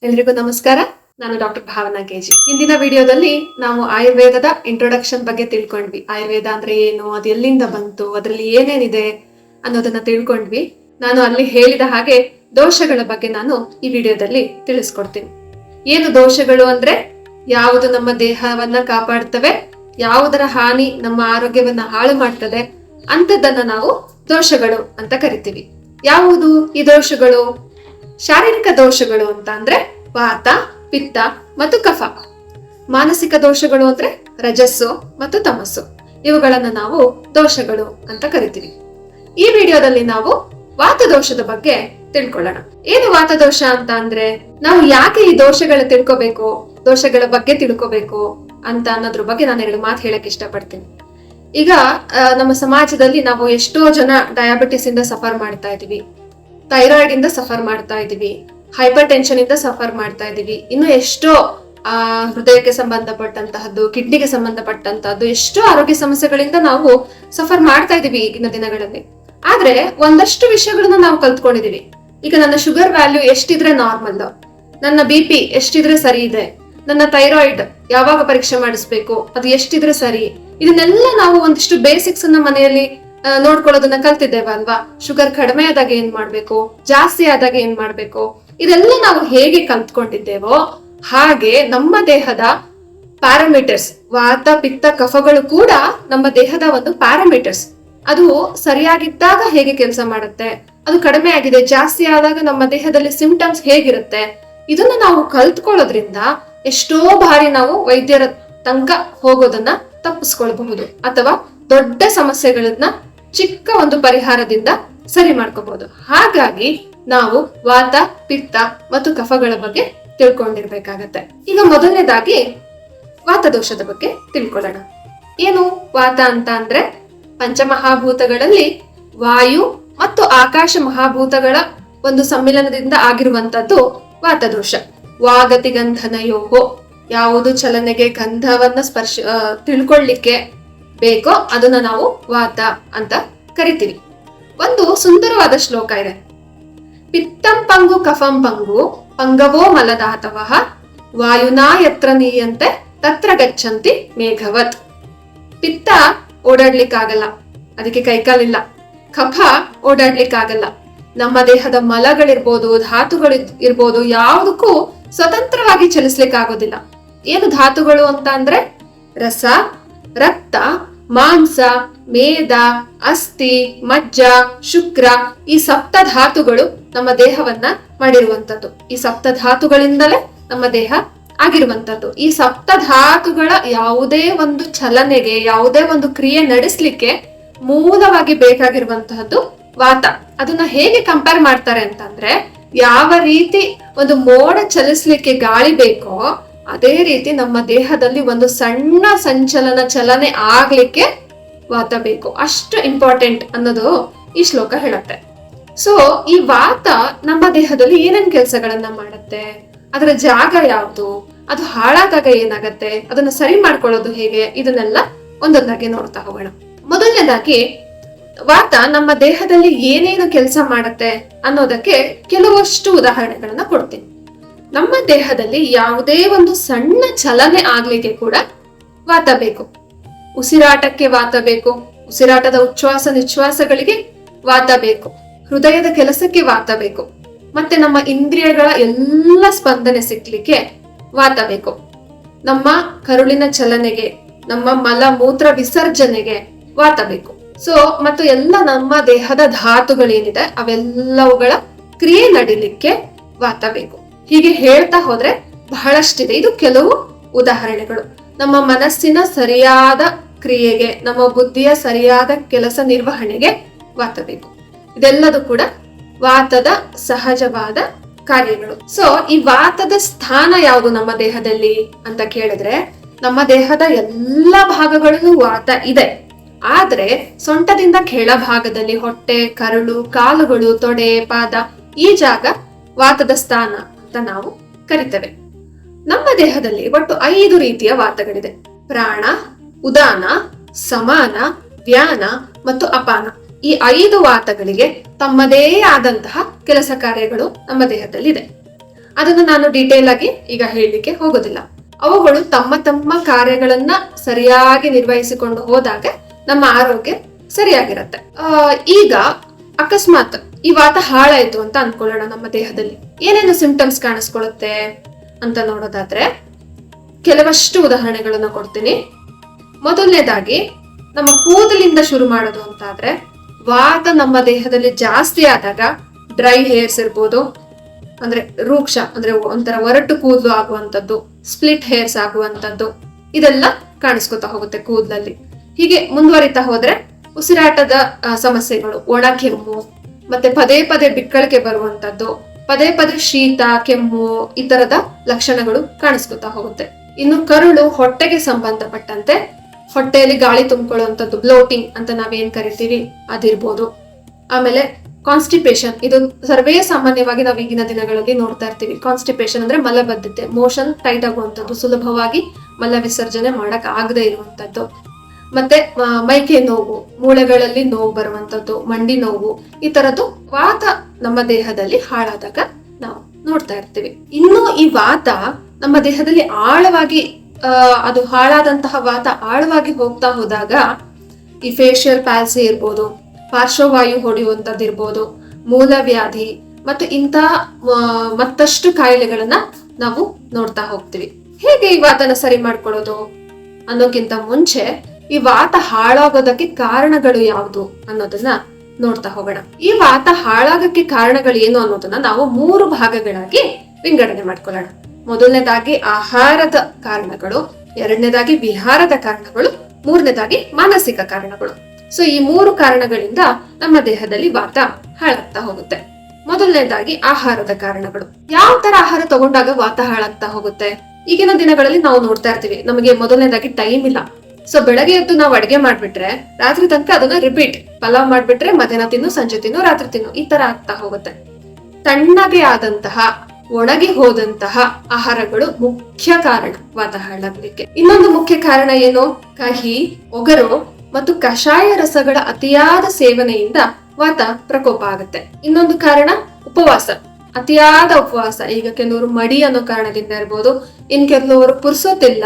ಎಲ್ರಿಗೂ ನಮಸ್ಕಾರ. ನಾನು ಡಾಕ್ಟರ್ ಭಾವನಾ ಕೆಜಿ. ಹಿಂದಿನ ವಿಡಿಯೋದಲ್ಲಿ ನಾವು ಆಯುರ್ವೇದದ ಇಂಟ್ರೊಡಕ್ಷನ್ ಬಗ್ಗೆ ತಿಳ್ಕೊಂಡ್ವಿ. ಆಯುರ್ವೇದ ಅಂದ್ರೆ ಏನು, ಅದು ಎಲ್ಲಿಂದ ಬಂತು, ಅದರಲ್ಲಿ ಏನೇನಿದೆ ಅನ್ನೋದನ್ನ ತಿಳ್ಕೊಂಡ್ವಿ. ನಾನು ಅಲ್ಲಿ ಹೇಳಿದ ಹಾಗೆ ದೋಷಗಳ ಬಗ್ಗೆ ನಾನು ಈ ವಿಡಿಯೋದಲ್ಲಿ ತಿಳಿಸ್ಕೊಡ್ತೀನಿ. ಏನು ದೋಷಗಳು ಅಂದ್ರೆ ಯಾವುದು ನಮ್ಮ ದೇಹವನ್ನ ಕಾಪಾಡ್ತವೆ, ಯಾವುದರ ಹಾನಿ ನಮ್ಮ ಆರೋಗ್ಯವನ್ನ ಹಾಳು ಮಾಡ್ತದೆ, ಅಂತದನ್ನ ನಾವು ದೋಷಗಳು ಅಂತ ಕರಿತೀವಿ. ಯಾವುದು ಈ ದೋಷಗಳು? ಶಾರೀರಿಕ ದೋಷಗಳು ಅಂತ ಅಂದ್ರೆ ವಾತ, ಪಿತ್ತ ಮತ್ತು ಕಫ. ಮಾನಸಿಕ ದೋಷಗಳು ಅಂದ್ರೆ ರಜಸ್ಸು ಮತ್ತು ತಮಸ್ಸು. ಇವುಗಳನ್ನ ನಾವು ದೋಷಗಳು ಅಂತ ಕರಿತೀವಿ. ಈ ವಿಡಿಯೋದಲ್ಲಿ ನಾವು ವಾತದೋಷದ ಬಗ್ಗೆ ತಿಳ್ಕೊಳ್ಳೋಣ. ಏನು ವಾತದೋಷ ಅಂತ ಅಂದ್ರೆ, ನಾವು ಯಾಕೆ ಈ ದೋಷಗಳ ತಿಳ್ಕೋಬೇಕು, ದೋಷಗಳ ಬಗ್ಗೆ ತಿಳ್ಕೋಬೇಕು ಅಂತ ಅನ್ನೋದ್ರ ಬಗ್ಗೆ ನಾನು 2 ಮಾತು ಹೇಳಕ್ ಇಷ್ಟಪಡ್ತೀನಿ. ಈಗ ನಮ್ಮ ಸಮಾಜದಲ್ಲಿ ನಾವು ಎಷ್ಟೋ ಜನ ಡಯಾಬಿಟಿಸ್ ಇಂದ ಸಫರ್ ಮಾಡ್ತಾ ಇದೀವಿ, ಥೈರಾಯ್ಡ್ ಇಂದ ಸಫರ್ ಮಾಡ್ತಾ ಇದೀವಿ, ಹೈಪರ್ ಟೆನ್ಷನ್ ಇಂದ ಸಫರ್ ಮಾಡ್ತಾ ಇದೀವಿ, ಇನ್ನು ಎಷ್ಟೋ ಹೃದಯಕ್ಕೆ ಸಂಬಂಧಪಟ್ಟಂತಹದ್ದು, ಕಿಡ್ನಿಗೆ ಸಂಬಂಧಪಟ್ಟಂತಹದ್ದು ಎಷ್ಟೋ ಆರೋಗ್ಯ ಸಮಸ್ಯೆಗಳಿಂದ ನಾವು ಸಫರ್ ಮಾಡ್ತಾ ಇದೀವಿ ಈಗಿನ ದಿನಗಳಲ್ಲಿ. ಆದ್ರೆ ಒಂದಷ್ಟು ವಿಷಯಗಳನ್ನ ನಾವು ಕಲ್ತ್ಕೊಂಡಿದೀವಿ. ಈಗ ನನ್ನ ಶುಗರ್ ವ್ಯಾಲ್ಯೂ ಎಷ್ಟಿದ್ರೆ ನಾರ್ಮಲ್, ನನ್ನ BP ಎಷ್ಟಿದ್ರೆ ಸರಿ ಇದೆ, ನನ್ನ ಥೈರಾಯ್ಡ್ ಯಾವಾಗ ಪರೀಕ್ಷೆ ಮಾಡಿಸ್ಬೇಕು, ಅದು ಎಷ್ಟಿದ್ರೆ ಸರಿ, ಇದನ್ನೆಲ್ಲ ನಾವು ಒಂದಿಷ್ಟು ಬೇಸಿಕ್ಸ್ ಅನ್ನ ಮನೆಯಲ್ಲಿ ನೋಡ್ಕೊಳ್ಳೋದನ್ನ ಕಲ್ತಿದ್ದೇವೆ ಅಲ್ವಾ. ಶುಗರ್ ಕಡಿಮೆ ಆದಾಗ ಏನ್ ಮಾಡ್ಬೇಕು, ಜಾಸ್ತಿ ಆದಾಗ ಏನ್ ಮಾಡ್ಬೇಕು, ಇದೆಲ್ಲ ನಾವು ಹೇಗೆ ಕಲ್ತ್ಕೊಂಡಿದ್ದೇವೋ ಹಾಗೆ ನಮ್ಮ ದೇಹದ ಪ್ಯಾರಾಮೀಟರ್ಸ್, ವಾತ ಪಿತ್ತ ಕಫಗಳು ಕೂಡ ನಮ್ಮ ದೇಹದ ಒಂದು ಪ್ಯಾರಾಮೀಟರ್ಸ್. ಅದು ಸರಿಯಾಗಿದ್ದಾಗ ಹೇಗೆ ಕೆಲಸ ಮಾಡುತ್ತೆ, ಅದು ಕಡಿಮೆ ಆಗಿದೆ ಜಾಸ್ತಿ ಆದಾಗ ನಮ್ಮ ದೇಹದಲ್ಲಿ ಸಿಂಪ್ಟಮ್ಸ್ ಹೇಗಿರುತ್ತೆ, ಇದನ್ನ ನಾವು ಕಲ್ತ್ಕೊಳ್ಳೋದ್ರಿಂದ ಎಷ್ಟೋ ಬಾರಿ ನಾವು ವೈದ್ಯರ ತನಕ ಹೋಗೋದನ್ನ ತಪ್ಪಿಸ್ಕೊಳ್ಬಹುದು, ಅಥವಾ ದೊಡ್ಡ ಸಮಸ್ಯೆಗಳನ್ನ ಚಿಕ್ಕ ಒಂದು ಪರಿಹಾರದಿಂದ ಸರಿ ಮಾಡ್ಕೋಬಹುದು. ಹಾಗಾಗಿ ನಾವು ವಾತ ಪಿತ್ತ ಮತ್ತು ಕಫಗಳ ಬಗ್ಗೆ ತಿಳ್ಕೊಂಡಿರ್ಬೇಕಾಗತ್ತೆ. ಈಗ ಮೊದಲನೇದಾಗಿ ವಾತದೋಷದ ಬಗ್ಗೆ ತಿಳ್ಕೊಳ್ಳೋಣ. ಏನು ವಾತ ಅಂತ ಅಂದ್ರೆ, ಪಂಚಮಹಾಭೂತಗಳಲ್ಲಿ ವಾಯು ಮತ್ತು ಆಕಾಶ ಮಹಾಭೂತಗಳ ಒಂದು ಸಮ್ಮಿಲನದಿಂದ ಆಗಿರುವಂತದ್ದು ವಾತದೋಷ. ವಾಗತಿ ಗಂಧನಯೋಹೋ, ಯಾವುದು ಚಲನೆಗೆ ಗಂಧವನ್ನ ತಿಳ್ಕೊಳ್ಳಿಕ್ಕೆ ಬೇಕೋ ಅದನ್ನ ನಾವು ವಾತ ಅಂತ ಕರಿತೀವಿ. ಒಂದು ಸುಂದರವಾದ ಶ್ಲೋಕ ಇದೆ. ಪಿತ್ತಂ ಪಂಗು ಕಫಂ ಪಂಗು ಪಂಗವೋ ಮಲದಾತವಃ ವಾಯುನಾ ಯತ್ರ ನೀಯಂತೆ ತತ್ರ ಗಚ್ಚಂತಿ ಮೇಘವತ್. ಪಿತ್ತ ಓಡಾಡ್ಲಿಕ್ಕಾಗಲ್ಲ, ಅದಕ್ಕೆ ಕೈಕಾಲಿಲ್ಲ. ಕಫ ಓಡಾಡ್ಲಿಕ್ಕಾಗಲ್ಲ, ನಮ್ಮ ದೇಹದ ಮಲಗಳಿರ್ಬೋದು, ಧಾತುಗಳು ಇರ್ಬೋದು, ಯಾವುದಕ್ಕೂ ಸ್ವತಂತ್ರವಾಗಿ ಚಲಿಸ್ಲಿಕ್ಕಾಗೋದಿಲ್ಲ. ಏನು ಧಾತುಗಳು ಅಂತ ಅಂದ್ರೆ, ರಸ, ರಕ್ತ, ಮಾಂಸ, ಮೇದ, ಅಸ್ಥಿ, ಮಜ್ಜ, ಶುಕ್ರ, ಈ ಸಪ್ತ ಧಾತುಗಳು ನಮ್ಮ ದೇಹವನ್ನ ಮಾಡಿರುವಂತದ್ದು. ಈ ಸಪ್ತ ಧಾತುಗಳಿಂದಲೇ ನಮ್ಮ ದೇಹ ಆಗಿರುವಂತದ್ದು. ಈ ಸಪ್ತ ಧಾತುಗಳ ಯಾವುದೇ ಒಂದು ಚಲನೆಗೆ, ಯಾವುದೇ ಒಂದು ಕ್ರಿಯೆ ನಡೆಸಲಿಕ್ಕೆ ಮೂಲವಾಗಿ ಬೇಕಾಗಿರುವಂತಹದ್ದು ವಾತ. ಅದನ್ನ ಹೇಗೆ ಕಂಪೇರ್ ಮಾಡ್ತಾರೆ ಅಂತಂದ್ರೆ, ಯಾವ ರೀತಿ ಒಂದು ಮೋಡ ಚಲಿಸ್ಲಿಕ್ಕೆ ಗಾಳಿ ಬೇಕೋ ಅದೇ ರೀತಿ ನಮ್ಮ ದೇಹದಲ್ಲಿ ಒಂದು ಸಣ್ಣ ಸಂಚಲನ ಚಲನೆ ಆಗ್ಲಿಕ್ಕೆ ವಾತ ಬೇಕು. ಅಷ್ಟು ಇಂಪಾರ್ಟೆಂಟ್ ಅನ್ನೋದು ಈ ಶ್ಲೋಕ ಹೇಳುತ್ತೆ. ಸೊ ಈ ವಾತ ನಮ್ಮ ದೇಹದಲ್ಲಿ ಏನೇನ್ ಕೆಲಸಗಳನ್ನ ಮಾಡುತ್ತೆ, ಅದರ ಜಾಗ ಯಾವುದು, ಅದು ಹಾಳಾದಾಗ ಏನಾಗತ್ತೆ, ಅದನ್ನ ಸರಿ ಮಾಡ್ಕೊಳ್ಳೋದು ಹೇಗೆ, ಇದನ್ನೆಲ್ಲ ಒಂದೊಂದಾಗಿ ನೋಡ್ತಾ ಹೋಗೋಣ. ಮೊದಲನೇದಾಗಿ ವಾತ ನಮ್ಮ ದೇಹದಲ್ಲಿ ಏನೇನು ಕೆಲಸ ಮಾಡುತ್ತೆ ಅನ್ನೋದಕ್ಕೆ ಕೆಲವಷ್ಟು ಉದಾಹರಣೆಗಳನ್ನ ಕೊಡ್ತೀನಿ. ನಮ್ಮ ದೇಹದಲ್ಲಿ ಯಾವುದೇ ಒಂದು ಸಣ್ಣ ಚಲನೆ ಆಗ್ಲಿಕ್ಕೆ ಕೂಡ ವಾತ ಬೇಕು. ಉಸಿರಾಟಕ್ಕೆ ವಾತ ಬೇಕು, ಉಸಿರಾಟದ ಉಚ್ಛ್ವಾಸ ನಿಶ್ವಾಸಗಳಿಗೆ ವಾತ ಬೇಕು, ಹೃದಯದ ಕೆಲಸಕ್ಕೆ ವಾತ ಬೇಕು, ಮತ್ತೆ ನಮ್ಮ ಇಂದ್ರಿಯಗಳ ಎಲ್ಲ ಸ್ಪಂದನೆ ಸಿಕ್ಲಿಕ್ಕೆ ವಾತ ಬೇಕು, ನಮ್ಮ ಕರುಳಿನ ಚಲನೆಗೆ, ನಮ್ಮ ಮಲ ಮೂತ್ರ ವಿಸರ್ಜನೆಗೆ ವಾತ ಬೇಕು. ಸೊ ಮತ್ತು ಎಲ್ಲ ನಮ್ಮ ದೇಹದ ಧಾತುಗಳೇನಿದೆ ಅವೆಲ್ಲವುಗಳ ಕ್ರಿಯೆ ನಡಿಲಿಕ್ಕೆ ವಾತ ಬೇಕು. ಹೀಗೆ ಹೇಳ್ತಾ ಹೋದ್ರೆ ಬಹಳಷ್ಟಿದೆ. ಇದು ಕೆಲವು ಉದಾಹರಣೆಗಳು. ನಮ್ಮ ಮನಸ್ಸಿನ ಸರಿಯಾದ ಕ್ರಿಯೆಗೆ, ನಮ್ಮ ಬುದ್ಧಿಯ ಸರಿಯಾದ ಕೆಲಸ ನಿರ್ವಹಣೆಗೆ ವಾತ ಬೇಕು. ಇದೆಲ್ಲದೂ ಕೂಡ ವಾತದ ಸಹಜವಾದ ಕಾರ್ಯಗಳು. ಸೊ ಈ ವಾತದ ಸ್ಥಾನ ಯಾವುದು ನಮ್ಮ ದೇಹದಲ್ಲಿ ಅಂತ ಕೇಳಿದ್ರೆ, ನಮ್ಮ ದೇಹದ ಎಲ್ಲ ಭಾಗಗಳಲ್ಲೂ ವಾತ ಇದೆ. ಆದ್ರೆ ಸೊಂಟದಿಂದ ಕೆಳ ಭಾಗದಲ್ಲಿ ಹೊಟ್ಟೆ, ಕರುಳು, ಕಾಲುಗಳು, ತೊಡೆ, ಪಾದ, ಈ ಜಾಗ ವಾತದ ಸ್ಥಾನ ಅಂತ ನಾವು ಕರಿತೇವೆ. ನಮ್ಮ ದೇಹದಲ್ಲಿ ಒಟ್ಟು 5 ರೀತಿಯ ವಾತಗಳಿದೆ. ಪ್ರಾಣ, ಉದಾನ, ಸಮಾನ, ವ್ಯಾನ ಮತ್ತು ಅಪಾನ. ಈ 5 ವಾತಗಳಿಗೆ ತಮ್ಮದೇ ಆದಂತಹ ಕೆಲಸ ಕಾರ್ಯಗಳು ನಮ್ಮ ದೇಹದಲ್ಲಿ ಇದೆ. ಅದನ್ನು ನಾನು ಡೀಟೇಲ್ ಆಗಿ ಈಗ ಹೇಳಲಿಕ್ಕೆ ಹೋಗೋದಿಲ್ಲ. ಅವುಗಳು ತಮ್ಮ ತಮ್ಮ ಕಾರ್ಯಗಳನ್ನ ಸರಿಯಾಗಿ ನಿರ್ವಹಿಸಿಕೊಂಡು ಹೋದಾಗ ನಮ್ಮ ಆರೋಗ್ಯ ಸರಿಯಾಗಿರತ್ತೆ. ಈಗ ಅಕಸ್ಮಾತ್ ಈ ವಾತ ಹಾಳಾಯ್ತು ಅಂತ ಅನ್ಕೊಳ್ಳೋಣ, ನಮ್ಮ ದೇಹದಲ್ಲಿ ಏನೇನು ಸಿಂಪ್ಟಮ್ಸ್ ಕಾಣಿಸ್ಕೊಳ್ಳುತ್ತೆ ಅಂತ ನೋಡೋದಾದ್ರೆ ಕೆಲವಷ್ಟು ಉದಾಹರಣೆಗಳನ್ನ ಕೊಡ್ತೀನಿ. ಮೊದಲನೇದಾಗಿ ನಮ್ಮ ಕೂದಲಿಂದ ಶುರು ಮಾಡೋದು ಅಂತಾದ್ರೆ, ವಾತ ನಮ್ಮ ದೇಹದಲ್ಲಿ ಜಾಸ್ತಿ ಆದಾಗ ಡ್ರೈ ಹೇರ್ಸ್ ಇರ್ಬೋದು, ಅಂದ್ರೆ ರೂಕ್ಷ ಅಂದ್ರೆ ಒಂಥರ ಒರಟು ಕೂದಲು ಆಗುವಂತದ್ದು, ಸ್ಪ್ಲಿಟ್ ಹೇರ್ಸ್ ಆಗುವಂತದ್ದು, ಇದೆಲ್ಲ ಕಾಣಿಸ್ಕೊತಾ ಹೋಗುತ್ತೆ ಕೂದಲಲ್ಲಿ. ಹೀಗೆ ಮುಂದುವರಿತಾ ಹೋದ್ರೆ ಉಸಿರಾಟದ ಸಮಸ್ಯೆಗಳು, ಒಣ ಕೆಮ್ಮು, ಮತ್ತೆ ಪದೇ ಪದೇ ಬಿಕ್ಕಳಿಕೆ ಬರುವಂತದ್ದು, ಪದೇ ಪದೇ ಶೀತ, ಕೆಮ್ಮು, ಈ ತರದ ಲಕ್ಷಣಗಳು ಕಾಣಿಸ್ಕೊತಾ ಹೋಗುತ್ತೆ. ಇನ್ನು ಕರುಳು, ಹೊಟ್ಟೆಗೆ ಸಂಬಂಧಪಟ್ಟಂತೆ ಹೊಟ್ಟೆಯಲ್ಲಿ ಗಾಳಿ ತುಂಬಿಕೊಳ್ಳುವಂಥದ್ದು, ಬ್ಲೋಟಿಂಗ್ ಅಂತ ನಾವೇನ್ ಕರಿತೀವಿ ಅದಿರ್ಬೋದು. ಆಮೇಲೆ ಕಾನ್ಸ್ಟಿಪೇಷನ್, ಇದು ಸರ್ವೇ ಸಾಮಾನ್ಯವಾಗಿ ನಾವು ಈಗಿನ ದಿನಗಳಲ್ಲಿ ನೋಡ್ತಾ ಇರ್ತೀವಿ. ಕಾನ್ಸ್ಟಿಪೇಷನ್ ಅಂದ್ರೆ ಮಲಬದ್ಧತೆ, ಮೋಷನ್ ಟೈಟ್ ಆಗುವಂಥದ್ದು, ಸುಲಭವಾಗಿ ಮಲ ವಿಸರ್ಜನೆ ಮಾಡಕ್ ಆಗದೆ ಇರುವಂತದ್ದು. ಮತ್ತೆ ಮೈಕೈ ನೋವು, ಮೂಳೆಗಳಲ್ಲಿ ನೋವು ಬರುವಂತದ್ದು, ಮಂಡಿ ನೋವು, ಈ ತರದ್ದು ವಾತ ನಮ್ಮ ದೇಹದಲ್ಲಿ ಹಾಳಾದಾಗ ನಾವು ನೋಡ್ತಾ ಇರ್ತೀವಿ. ಇನ್ನು ಈ ವಾತ ನಮ್ಮ ದೇಹದಲ್ಲಿ ಆಳವಾಗಿ ಅದು ಹಾಳಾದಂತಹ ವಾತ ಆಳವಾಗಿ ಹೋಗ್ತಾ ಹೋದಾಗ ಈ ಫೇಶಿಯಲ್ ಪ್ಯಾಲ್ಸಿ ಇರ್ಬೋದು, ಪಾರ್ಶ್ವವಾಯು ಹೊಡೆಯುವಂಥದ್ದು ಇರ್ಬೋದು, ಮೂಲವ್ಯಾಧಿ ಮತ್ತು ಇಂತಹ ಮತ್ತಷ್ಟು ಕಾಯಿಲೆಗಳನ್ನ ನಾವು ನೋಡ್ತಾ ಹೋಗ್ತೀವಿ. ಹೇಗೆ ಈ ವಾತನ ಸರಿ ಮಾಡ್ಕೊಳ್ಳೋದು ಅನ್ನೋಕ್ಕಿಂತ ಮುಂಚೆ ಈ ವಾತ ಹಾಳಾಗೋದಕ್ಕೆ ಕಾರಣಗಳು ಯಾವುದು ಅನ್ನೋದನ್ನ ನೋಡ್ತಾ ಹೋಗೋಣ. ಈ ವಾತ ಹಾಳಾಗಕ್ಕೆ ಕಾರಣಗಳು ಏನು ಅನ್ನೋದನ್ನ ನಾವು 3 ಭಾಗಗಳಾಗಿ ವಿಂಗಡಣೆ ಮಾಡ್ಕೊಳ್ಳೋಣ. ಮೊದಲನೇದಾಗಿ ಆಹಾರದ ಕಾರಣಗಳು, ಎರಡನೇದಾಗಿ ವಿಹಾರದ ಕಾರಣಗಳು, ಮೂರನೇದಾಗಿ ಮಾನಸಿಕ ಕಾರಣಗಳು. ಸೊ ಈ 3 ಕಾರಣಗಳಿಂದ ನಮ್ಮ ದೇಹದಲ್ಲಿ ವಾತ ಹಾಳಾಗ್ತಾ ಹೋಗುತ್ತೆ. ಮೊದಲನೇದಾಗಿ ಆಹಾರದ ಕಾರಣಗಳು. ಯಾವ ತರ ಆಹಾರ ತಗೊಂಡಾಗ ವಾತ ಹಾಳಾಗ್ತಾ ಹೋಗುತ್ತೆ? ಈಗಿನ ದಿನಗಳಲ್ಲಿ ನಾವು ನೋಡ್ತಾ ಇರ್ತೀವಿ, ನಮಗೆ ಮೊದಲನೇದಾಗಿ ಟೈಮ್ ಇಲ್ಲ. ಸೊ ಬೆಳಗ್ಗೆ ಎದ್ದು ನಾವು ಅಡಿಗೆ ಮಾಡ್ಬಿಟ್ರೆ ರಾತ್ರಿ ತನಕ ಅದನ್ನ ರಿಪೀಟ್, ಪಲಾವ್ ಮಾಡ್ಬಿಟ್ರೆ ಮಧ್ಯಾಹ್ನ ತಿನ್ನು, ಸಂಜೆ ತಿನ್ನು, ರಾತ್ರಿ ತಿನ್ನು, ಈ ತರ ಆಗ್ತಾ ಹೋಗುತ್ತೆ. ತಣ್ಣಗೆ ಆದಂತಹ, ಒಣಗಿ ಹೋದಂತಹ ಆಹಾರಗಳು ಮುಖ್ಯ ಕಾರಣ ವಾತ ಹಾಳಾಗ್ಲಿಕ್ಕೆ. ಇನ್ನೊಂದು ಮುಖ್ಯ ಕಾರಣ ಏನು? ಕಹಿ, ಒಗರು ಮತ್ತು ಕಷಾಯ ರಸಗಳ ಅತಿಯಾದ ಸೇವನೆಯಿಂದ ವಾತ ಪ್ರಕೋಪ ಆಗುತ್ತೆ. ಇನ್ನೊಂದು ಕಾರಣ ಉಪವಾಸ, ಅತಿಯಾದ ಉಪವಾಸ. ಈಗ ಕೆಲವರು ಮಡಿ ಅನ್ನೋ ಕಾರಣದಿಂದ ಇರ್ಬೋದು, ಇನ್ ಕೆಲವರು ಪುರ್ಸೋತಿಲ್ಲ,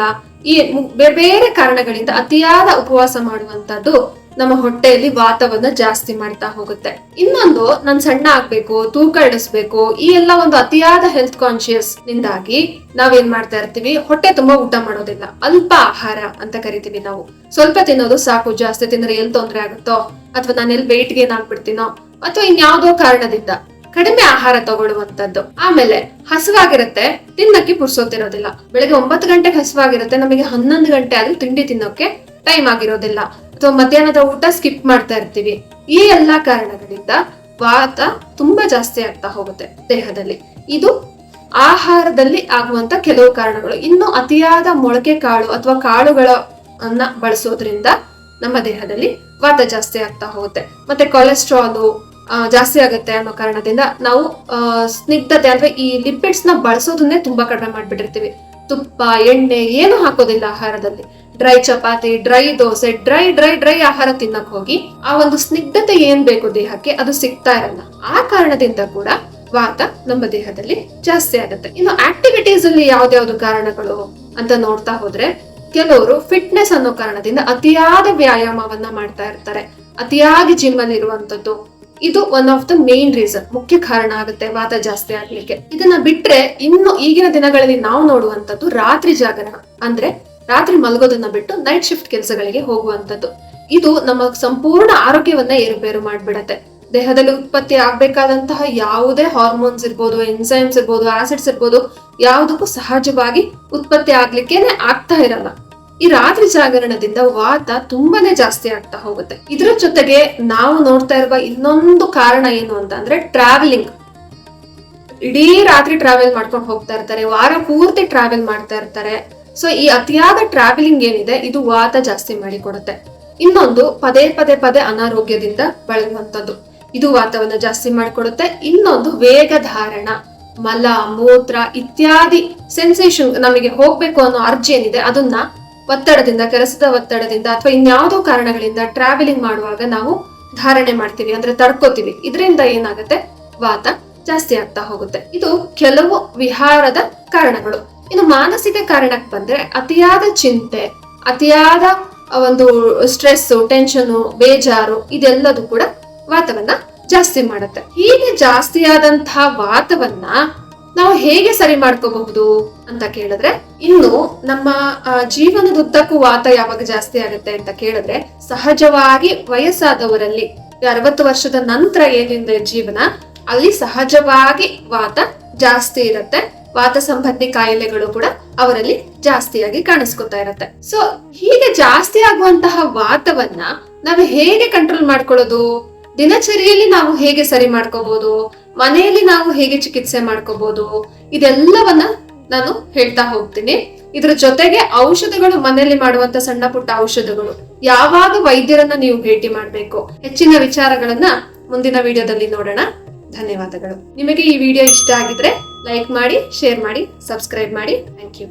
ಈ ಬೇರೆ ಬೇರೆ ಕಾರಣಗಳಿಂದ ಅತಿಯಾದ ಉಪವಾಸ ಮಾಡುವಂತದ್ದು ನಮ್ಮ ಹೊಟ್ಟೆಯಲ್ಲಿ ವಾತವನ್ನ ಜಾಸ್ತಿ ಮಾಡ್ತಾ ಹೋಗುತ್ತೆ. ಇನ್ನೊಂದು, ನಾನ್ ಸಣ್ಣ ಆಗ್ಬೇಕು, ತೂಕ ಇಳಿಸ್ಬೇಕು, ಈ ಎಲ್ಲ ಒಂದು ಅತಿಯಾದ ಹೆಲ್ತ್ ಕಾನ್ಶಿಯಸ್ ನಿಂದಾಗಿ ನಾವೇನ್ ಮಾಡ್ತಾ ಇರ್ತೀವಿ, ಹೊಟ್ಟೆ ತುಂಬಾ ಊಟ ಮಾಡೋದಿಲ್ಲ, ಅಲ್ಪ ಆಹಾರ ಅಂತ ಕರಿತೀವಿ ನಾವು. ಸ್ವಲ್ಪ ತಿನ್ನೋದು ಸಾಕು, ಜಾಸ್ತಿ ತಿಂದ್ರೆ ಎಲ್ಲಿ ತೊಂದ್ರೆ ಆಗುತ್ತೋ, ಅಥವಾ ನಾನು ಎಲ್ಲಿ ವೆಯ್ಟ್ ಗೇನ್ ಆಗ್ಬಿಡ್ತೀನೋ, ಅಥವಾ ಇನ್ಯಾವುದೋ ಕಾರಣದಿಂದ ಕಡಿಮೆ ಆಹಾರ ತಗೊಳ್ಳುವಂತದ್ದು. ಆಮೇಲೆ ಹಸುವಾಗಿರುತ್ತೆ, ತಿನ್ನಕ್ಕೆ ಪುರ್ಸೋತಿರೋದಿಲ್ಲ. ಬೆಳಗ್ಗೆ 9 ಗಂಟೆಗೆ ಹಸುವಾಗಿರುತ್ತೆ, ನಮಗೆ 11 ಗಂಟೆ ಆದ್ರೂ ತಿಂಡಿ ತಿನ್ನೋಕೆ ಟೈಮ್ ಆಗಿರೋದಿಲ್ಲ, ಅಥವಾ ಮಧ್ಯಾಹ್ನದ ಊಟ ಸ್ಕಿಪ್ ಮಾಡ್ತಾ ಇರ್ತೀವಿ. ಈ ಎಲ್ಲಾ ಕಾರಣಗಳಿಂದ ವಾತ ತುಂಬಾ ಜಾಸ್ತಿ ಆಗ್ತಾ ಹೋಗುತ್ತೆ ದೇಹದಲ್ಲಿ. ಇದು ಆಹಾರದಲ್ಲಿ ಆಗುವಂತ ಕೆಲವು ಕಾರಣಗಳು. ಇನ್ನು ಅತಿಯಾದ ಮೊಳಕೆ ಕಾಳು ಅಥವಾ ಕಾಳುಗಳನ್ನ ಬಳಸೋದ್ರಿಂದ ನಮ್ಮ ದೇಹದಲ್ಲಿ ವಾತ ಜಾಸ್ತಿ ಆಗ್ತಾ ಹೋಗುತ್ತೆ. ಮತ್ತೆ ಕೊಲೆಸ್ಟ್ರಾಲು ಜಾಸ್ತಿ ಆಗುತ್ತೆ ಅನ್ನೋ ಕಾರಣದಿಂದ ನಾವು ಸ್ನಿಗ್ಧತೆ ಅಂದ್ರೆ ಈ ಲಿಪಿಡ್ಸ್ ನ ಬಳಸೋದನ್ನೇ ತುಂಬಾ ಕಡಿಮೆ ಮಾಡ್ಬಿಟ್ಟಿರ್ತೀವಿ. ತುಪ್ಪ, ಎಣ್ಣೆ ಏನು ಹಾಕೋದಿಲ್ಲ ಆಹಾರದಲ್ಲಿ. Dry chapati, dry dosa, dry ಆಹಾರ ತಿನ್ನಕ್ ಹೋಗಿ ಆ ಒಂದು ಸ್ನಿಗ್ಧತೆ ಏನ್ ಬೇಕು ದೇಹಕ್ಕೆ ಅದು ಸಿಗ್ತಾ ಇರಲ್ಲ. ಆ ಕಾರಣದಿಂದ ಕೂಡ ವಾತ ನಮ್ಮ ದೇಹದಲ್ಲಿ ಜಾಸ್ತಿ ಆಗುತ್ತೆ. ಇನ್ನು ಆಕ್ಟಿವಿಟೀಸ್ ಅಲ್ಲಿ ಯಾವ್ದ್ಯಾವ್ದು ಕಾರಣಗಳು ಅಂತ ನೋಡ್ತಾ ಹೋದ್ರೆ, ಕೆಲವರು ಫಿಟ್ನೆಸ್ ಅನ್ನೋ ಕಾರಣದಿಂದ ಅತಿಯಾದ ವ್ಯಾಯಾಮವನ್ನ ಮಾಡ್ತಾ ಇರ್ತಾರೆ, ಅತಿಯಾಗಿ ಜಿಮ್ ಅಲ್ಲಿ ಇರುವಂತದ್ದು. ಇದು one of the main reason, ಮುಖ್ಯ ಕಾರಣ ಆಗುತ್ತೆ ವಾತ ಜಾಸ್ತಿ ಆಗ್ಲಿಕ್ಕೆ. ಇದನ್ನ ಬಿಟ್ರೆ ಇನ್ನು ಈಗಿನ ದಿನಗಳಲ್ಲಿ ನಾವು ನೋಡುವಂತದ್ದು ರಾತ್ರಿ ಜಾಗರಣ, ಅಂದ್ರೆ ರಾತ್ರಿ ಮಲಗೋದನ್ನ ಬಿಟ್ಟು ನೈಟ್ ಶಿಫ್ಟ್ ಕೆಲಸಗಳಿಗೆ ಹೋಗುವಂತದ್ದು. ಇದು ನಮ್ಮ ಸಂಪೂರ್ಣ ಆರೋಗ್ಯವನ್ನ ಏರುಪೇರು ಮಾಡ್ಬಿಡತ್ತೆ. ದೇಹದಲ್ಲಿ ಉತ್ಪತ್ತಿ ಆಗ್ಬೇಕಾದಂತಹ ಯಾವುದೇ ಹಾರ್ಮೋನ್ಸ್ ಇರ್ಬೋದು, ಎನ್ಸೈಮ್ಸ್ ಇರ್ಬೋದು, ಆಸಿಡ್ಸ್ ಇರ್ಬೋದು, ಯಾವುದಕ್ಕೂ ಸಹಜವಾಗಿ ಉತ್ಪತ್ತಿ ಆಗ್ಲಿಕ್ಕೇನೆ ಆಗ್ತಾ ಇರಲ್ಲ. ಈ ರಾತ್ರಿ ಜಾಗರಣದಿಂದ ವಾತ ತುಂಬಾನೇ ಜಾಸ್ತಿ ಆಗ್ತಾ ಹೋಗುತ್ತೆ. ಇದ್ರ ಜೊತೆಗೆ ನಾವು ನೋಡ್ತಾ ಇರುವ ಇನ್ನೊಂದು ಕಾರಣ ಏನು ಅಂತ ಅಂದ್ರೆ ಟ್ರಾವೆಲಿಂಗ್. ಇಡೀ ರಾತ್ರಿ ಟ್ರಾವೆಲ್ ಮಾಡ್ಕೊಂಡು ಹೋಗ್ತಾ ಇರ್ತಾರೆ, ವಾರ ಪೂರ್ತಿ ಟ್ರಾವೆಲ್ ಮಾಡ್ತಾ ಇರ್ತಾರೆ. ಸೊ ಈ ಅತಿಯಾದ ಟ್ರಾವೆಲಿಂಗ್ ಏನಿದೆ ಇದು ವಾತ ಜಾಸ್ತಿ ಮಾಡಿಕೊಡುತ್ತೆ. ಇನ್ನೊಂದು, ಪದೇ ಪದೇ ಅನಾರೋಗ್ಯದಿಂದ ಬಳಲುವಂಥದ್ದು, ಇದು ವಾತವನ್ನ ಜಾಸ್ತಿ ಮಾಡಿಕೊಡುತ್ತೆ. ಇನ್ನೊಂದು, ವೇಗ ಧಾರಣ, ಮಲ, ಮೂತ್ರ ಇತ್ಯಾದಿ ಸೆನ್ಸೇಷನ್, ನಮಗೆ ಹೋಗ್ಬೇಕು ಅನ್ನೋ ಅರ್ಜಿ ಏನಿದೆ ಅದನ್ನ ಒತ್ತಡದಿಂದ, ಕೆಲಸದ ಒತ್ತಡದಿಂದ ಅಥವಾ ಇನ್ಯಾವುದೋ ಕಾರಣಗಳಿಂದ ಟ್ರಾವೆಲಿಂಗ್ ಮಾಡುವಾಗ ನಾವು ಧಾರಣೆ ಮಾಡ್ತೀವಿ, ಅಂದ್ರೆ ತಡ್ಕೋತೀವಿ. ಇದರಿಂದ ಏನಾಗುತ್ತೆ, ವಾತ ಜಾಸ್ತಿ ಆಗ್ತಾ ಹೋಗುತ್ತೆ. ಇದು ಕೆಲವು ವಿಹಾರದ ಕಾರಣಗಳು. ಇನ್ನು ಮಾನಸಿಕ ಕಾರಣಕ್ಕೆ ಬಂದ್ರೆ ಅತಿಯಾದ ಚಿಂತೆ, ಅತಿಯಾದ ಒಂದು ಸ್ಟ್ರೆಸ್, ಟೆನ್ಷನ್, ಬೇಜಾರು ಇದೆಲ್ಲದೂ ಕೂಡ ವಾತವನ್ನ ಜಾಸ್ತಿ ಮಾಡುತ್ತೆ. ಹೀಗೆ ಜಾಸ್ತಿ ಆದಂತಹ ವಾತವನ್ನ ನಾವು ಹೇಗೆ ಸರಿ ಮಾಡ್ಕೋಬಹುದು ಅಂತ ಕೇಳಿದ್ರೆ, ಇನ್ನು ನಮ್ಮ ಜೀವನದುದ್ದಕ್ಕೂ ವಾತ ಯಾವಾಗ ಜಾಸ್ತಿ ಆಗುತ್ತೆ ಅಂತ ಕೇಳಿದ್ರೆ, ಸಹಜವಾಗಿ ವಯಸ್ಸಾದವರಲ್ಲಿ 60 ವರ್ಷದ ನಂತರ ಏನಿದೆ ಜೀವನ, ಅಲ್ಲಿ ಸಹಜವಾಗಿ ವಾತ ಜಾಸ್ತಿ ಇರುತ್ತೆ. ವಾತ ಸಂಬಂಧಿ ಕಾಯಿಲೆಗಳು ಕೂಡ ಅವರಲ್ಲಿ ಜಾಸ್ತಿಯಾಗಿ ಕಾಣಿಸ್ಕೊತಾ ಇರುತ್ತೆ. ಸೊ ಹೀಗೆ ಜಾಸ್ತಿ ಆಗುವಂತಹ ವಾತವನ್ನ ನಾವು ಹೇಗೆ ಕಂಟ್ರೋಲ್ ಮಾಡ್ಕೊಳ್ಳೋದು, ದಿನಚರಿಯಲ್ಲಿ ನಾವು ಹೇಗೆ ಸರಿ ಮಾಡ್ಕೋಬಹುದು, ಮನೆಯಲ್ಲಿ ನಾವು ಹೇಗೆ ಚಿಕಿತ್ಸೆ ಮಾಡ್ಕೋಬಹುದು, ಇದೆಲ್ಲವನ್ನ ನಾನು ಹೇಳ್ತಾ ಹೋಗ್ತೀನಿ. ಇದ್ರ ಜೊತೆಗೆ ಔಷಧಗಳು, ಮನೆಯಲ್ಲಿ ಮಾಡುವಂತ ಸಣ್ಣ ಪುಟ್ಟ ಔಷಧಗಳು, ಯಾವಾಗ ವೈದ್ಯರನ್ನ ನೀವು ಭೇಟಿ ಮಾಡ್ಬೇಕು, ಹೆಚ್ಚಿನ ವಿಚಾರಗಳನ್ನ ಮುಂದಿನ ವಿಡಿಯೋದಲ್ಲಿ ನೋಡೋಣ. ಧನ್ಯವಾದಗಳು. ನಿಮಗೆ ಈ ವಿಡಿಯೋ ಇಷ್ಟ ಆಗಿದ್ರೆ ಲೈಕ್ ಮಾಡಿ, ಶೇರ್ ಮಾಡಿ, ಸಬ್ಸ್ಕ್ರೈಬ್ ಮಾಡಿ. Thank you.